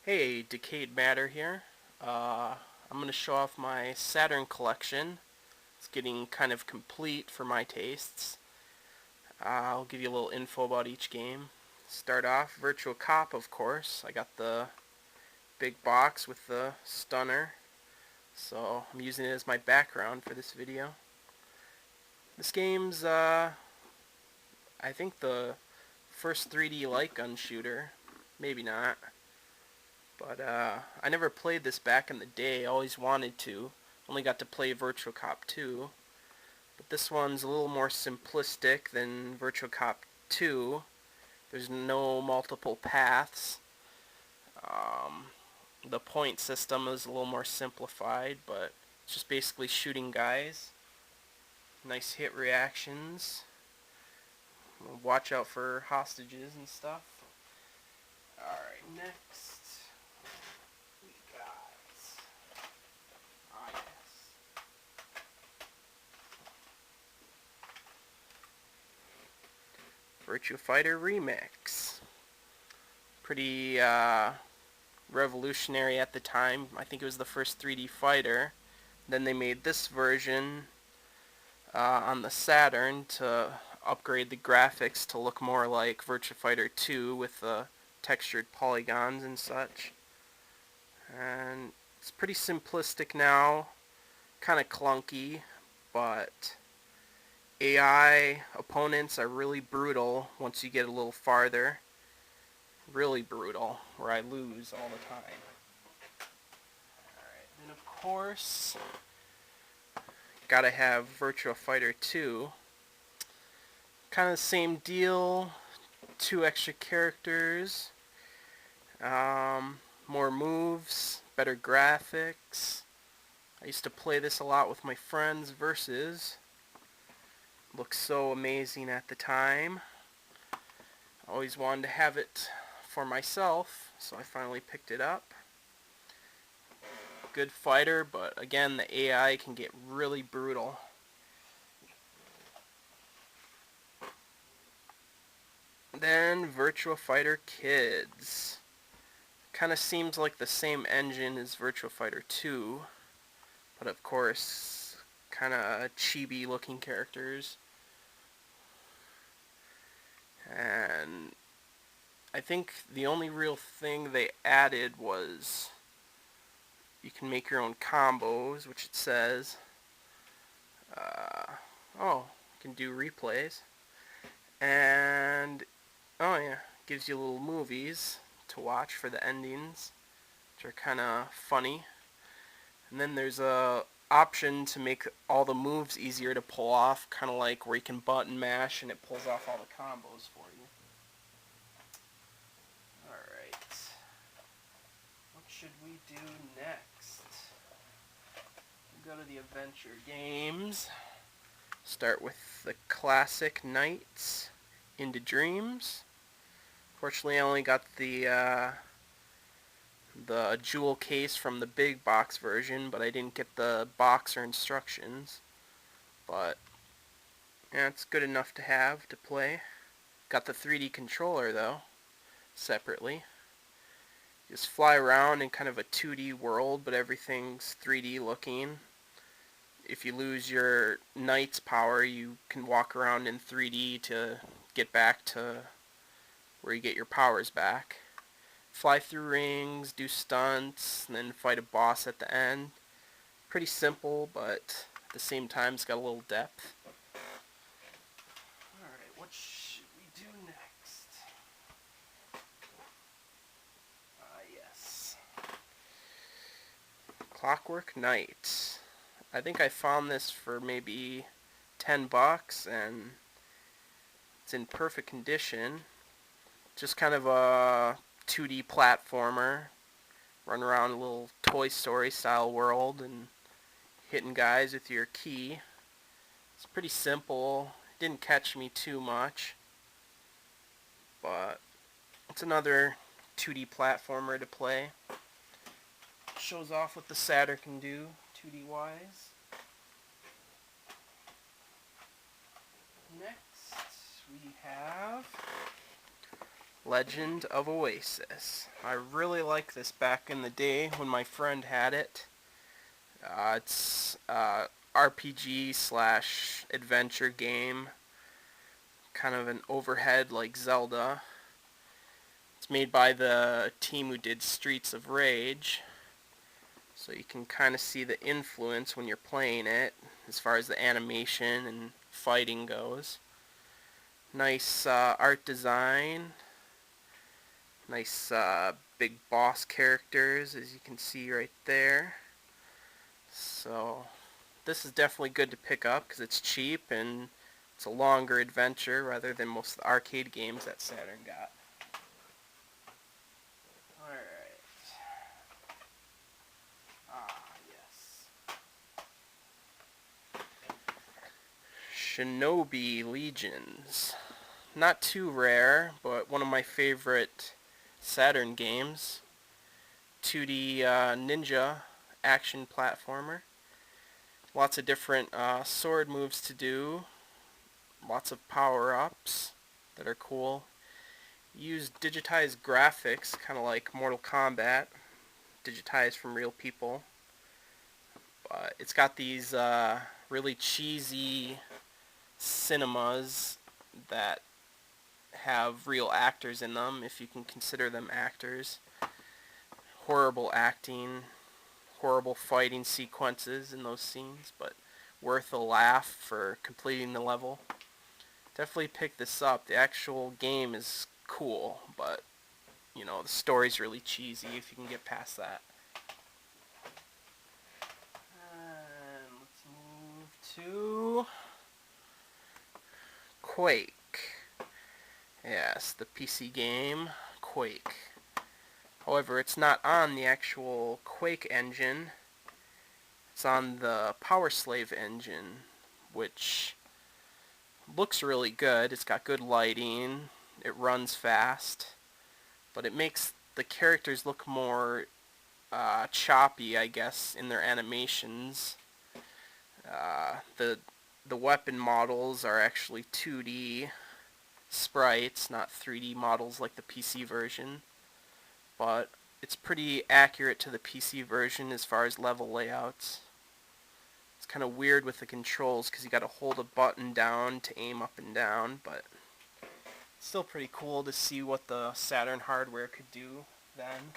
Hey, Decayed Matter here. I'm going to show off my Saturn collection. It's getting kind of complete for my tastes. I'll give you a little info about each game. Start off, Virtual Cop, of course. I got the big box with the stunner, so I'm using it as my background for this video. This game's, I think the first 3D light gun shooter. Maybe not. But I never played this back in the day. I always wanted to. Only got to play Virtual Cop 2. But this one's a little more simplistic than Virtual Cop 2. There's no multiple paths. Um, the point system is a little more simplified, but it's just basically shooting guys. Nice hit reactions. Watch out for hostages and stuff. Alright, next. Virtua Fighter Remix. Pretty revolutionary at the time. I think it was the first 3D fighter. Then they made this version on the Saturn to upgrade the graphics to look more like Virtua Fighter 2 with the textured polygons and such. And it's pretty simplistic now, kind of clunky, but AI opponents are really brutal once you get a little farther. Really brutal, where I lose all the time. Alright, then of course, gotta have Virtua Fighter 2. Kind of the same deal, 2 extra characters, more moves, better graphics. I used to play this a lot with my friends versus. Looked so amazing at the time. Always wanted to have it for myself, so I finally picked it up. Good fighter, but again, the AI can get really brutal. Then Virtua Fighter Kids. Kind of seems like the same engine as Virtua Fighter 2, but of course, kind of chibi looking characters. And I think the only real thing they added was you can make your own combos, which it says. Oh, you can do replays. And, oh yeah, gives you little movies to watch for the endings, which are kind of funny. And then there's a option to make all the moves easier to pull off, kind of like where you can button mash and it pulls off all the combos for you. Alright. What should we do next? We'll go to the adventure games. Start with the classic Nights into Dreams. Fortunately, I only got the jewel case from the big box version, but I didn't get the box or instructions. But yeah, it's good enough to have to play. Got the 3D controller though, separately. Just fly around in kind of a 2D world, but everything's 3D looking. If you lose your knight's power, you can walk around in 3D to get back to where you get your powers back. Fly through rings, do stunts, and then fight a boss at the end. Pretty simple, but at the same time it's got a little depth. Alright, what should we do next? Yes. Clockwork Knight. I think I found this for maybe $10 and it's in perfect condition. Just kind of a 2D platformer. Run around a little Toy Story style world and hitting guys with your key. It's pretty simple. It didn't catch me too much. But it's another 2D platformer to play. Shows off what the Saturn can do 2D wise. Next we have Legend of Oasis. I really liked this back in the day when my friend had it. It's RPG slash adventure game, kind of an overhead like Zelda. It's made by the team who did Streets of Rage, so you can kind of see the influence when you're playing it as far as the animation and fighting goes. Nice art design, nice big boss characters as you can see right there. So this is definitely good to pick up because it's cheap and it's a longer adventure rather than most of the arcade games that Saturn got. Alright. Yes. Shinobi Legions. Not too rare, but one of my favorite Saturn games. 2D ninja action platformer. Lots of different sword moves to do. Lots of power-ups that are cool. Use digitized graphics, kind of like Mortal Kombat, digitized from real people. But it's got these really cheesy cinemas that have real actors in them, if you can consider them actors. Horrible acting, horrible fighting sequences in those scenes, but worth a laugh for completing the level. Definitely pick this up. The actual game is cool, but you know, the story's really cheesy if you can get past that. And let's move to Quake. Yes, the PC game Quake. However, it's not on the actual Quake engine. It's on the Power Slave engine, which looks really good. It's got good lighting. It runs fast. But it makes the characters look more choppy, I guess, in their animations. The weapon models are actually 2D sprites, not 3D models like the PC version. But it's pretty accurate to the PC version as far as level layouts. It's kind of weird with the controls because you got to hold a button down to aim up and down, but it's still pretty cool to see what the Saturn hardware could do then.